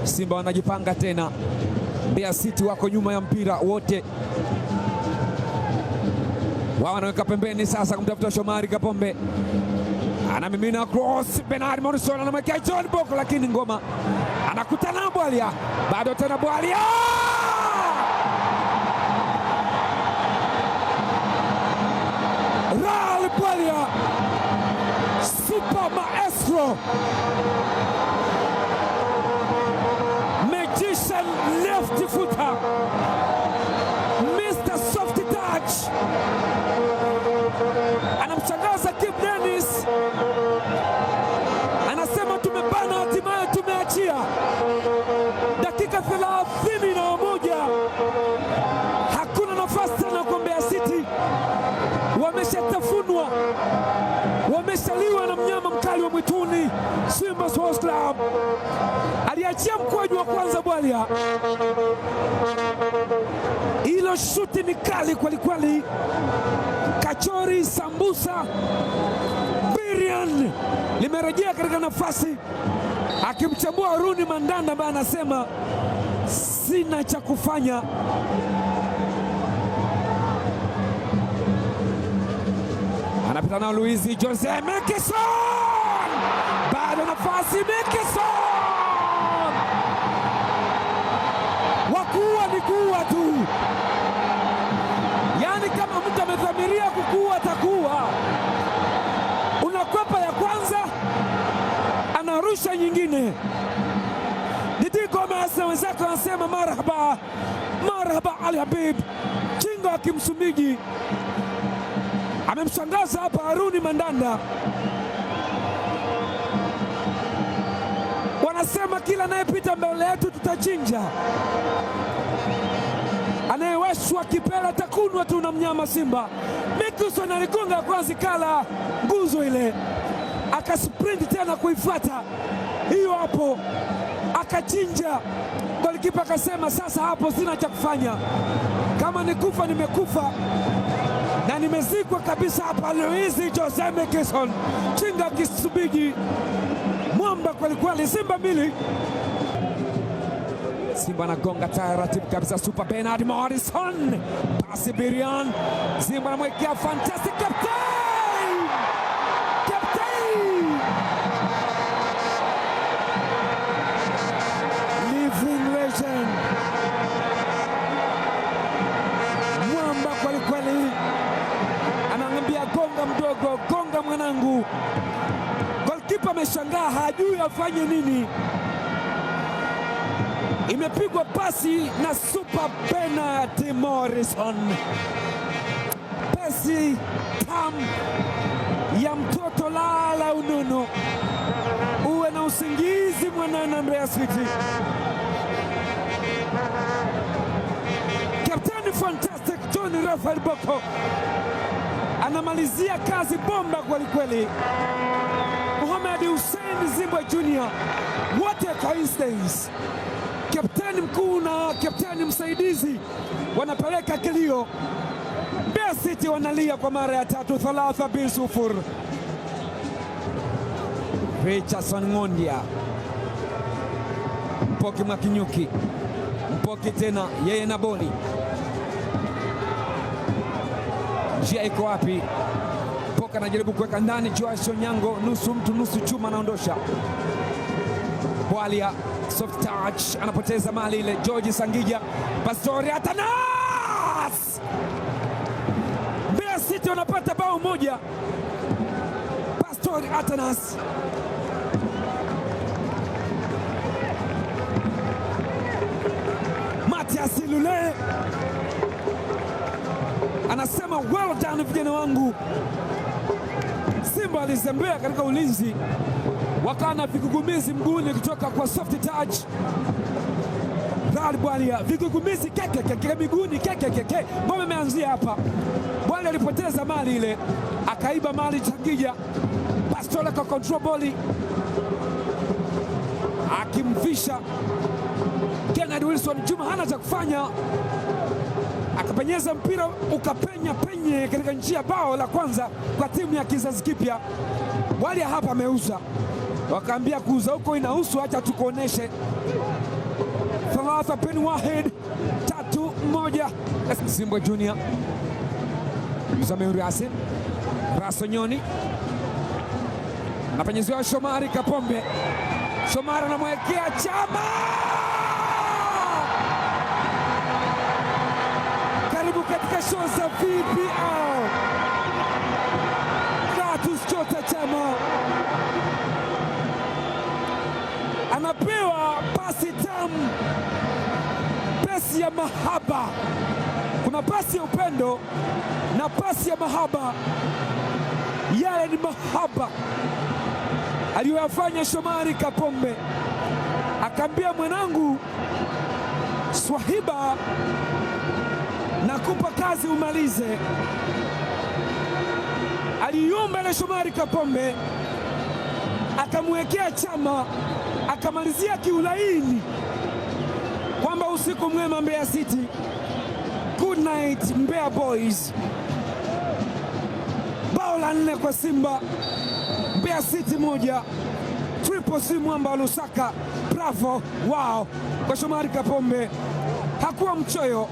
Simba wanajipanga tena. Mbeya City wako nyuma ya mpira wote. Wao wanaweka pembeni sasa kumtafuta Shomari Kapombe. Anamimina cross, Bernard Morrison anamwekea John Boko, lakini ngoma anakutana na Bwalia. Bado tena Bwalia. Ral Bwalia, super maestro, magician left footer, Mr. Soft Touch, anamshangaza Kibu Denis, anasema tumebana, hatimaye tumeachia. Dakika 31, hakuna nafasi tena kwa Mbeya City. Wameshatafunwa, wameshaliwa na mnyama mkali wa mwituni Simba Sports Club. Aliachia mkwaju wa kwanza Bwalia. Hilo shuti ni kali kweli kweli. Kachori sambusa Birian limerejea katika nafasi, akimchambua Haruni Mandanda ambaye anasema sina cha kufanya. Anapita nao Luizi Jose Mekison, bado nafasi Mekison. Wakuwa ni kuwa tu, yani kama mtu amedhamiria kukuwa atakuwa. Unakwepa ya kwanza, anarusha nyingine. Didi Gomez na wenzake wanasema marhaba, marhaba Ali Habib. Kingo wa Kimsumbiji amemshangaza hapa Haruni Mandanda. Wanasema kila anayepita mbele yetu tutachinja, anayewashwa kipela takunwa tu na mnyama Simba. Mekison aligonga kwanza, kala nguzo ile, akasprint tena kuifuata hiyo hapo, akachinja. Golikipa akasema sasa hapo sina cha kufanya, kama nikufa nimekufa na nimezikwa kabisa hapa. Luizi Jose Mekison, chinga Kisubiji, mwamba kweli kweli. Simba 2. Simba anagonga taratibu kabisa. Super Bernard Morrison, pasi Birian, Simba anamwekea fantastic captain, captain living legend, mwamba kweli kweli. Anamwambia gonga mdogo, gonga mwanangu. Goalkeeper ameshangaa, hajui afanye nini. Imepigwa pasi na Super Bernard Morrison, pasi tamu ya mtoto. Lala unono, uwe na usingizi mwanana. Mbeya City, Captain Fantastic John Raphael Boko anamalizia kazi bomba kweli kweli. Mohamed Hussein Zimbwe Junior, what a coincidence! Kapteni mkuu na kapteni msaidizi wanapeleka kilio. Mbeya City wanalia kwa mara ya tatu. 3-0. Richardson Ng'ondia, Mpoki Mwakinyuki, Mpoki tena yeye na Boni. Njia iko wapi? Mpoki anajaribu kuweka ndani. Joash Onyango, nusu mtu nusu chuma, anaondosha. Bwalia, soft touch, anapoteza mali ile. George Sangija, Pastori Atanas. Mbeya City wanapata bao moja. Pastori Atanas, Matias Lule anasema well done vijana wangu. Simba alizembea katika ulinzi, wakana vigugumizi mguuni kutoka kwa soft touch. Ral Bwalia, vigugumizi keke miguuni keke. Mbona imeanzia hapa? Bwalia alipoteza mali ile, akaiba mali Sangija. Pastola kwa control ball, akimvisha Kenneth Wilson. Juma hana cha kufanya, akapenyeza mpira ukapenya katika njia. Bao la kwanza kwa timu ya kizazi kipya. Bwalia hapa ameuza, wakaambia kuuza huko inahusu, acha tukuoneshe. Thalatha bin Wahid 3-1. Msimbwa Junior, Mzamiru Yasin, Rasonyoni anapenyeziwa Shomari Kapombe. Shomari anamwekea Chama, karibu katika show za VPL. Clatous Chota Chama anapewa pasi tamu, pasi ya mahaba. Kuna pasi ya upendo na pasi ya mahaba. Yale ni mahaba aliyoyafanya Shomari Kapombe, akaambia mwanangu Swahiba, nakupa kazi umalize. Aliomba ile Shomari Kapombe, akamwekea Chama, akamalizia kiulaini kwamba usiku mwema Mbeya City, good night Mbeya Boys. Bao la 4 kwa Simba, Mbeya City 1. Triple C Mwamba wa Lusaka, bravo, wow kwa Shomari Kapombe, hakuwa mchoyo.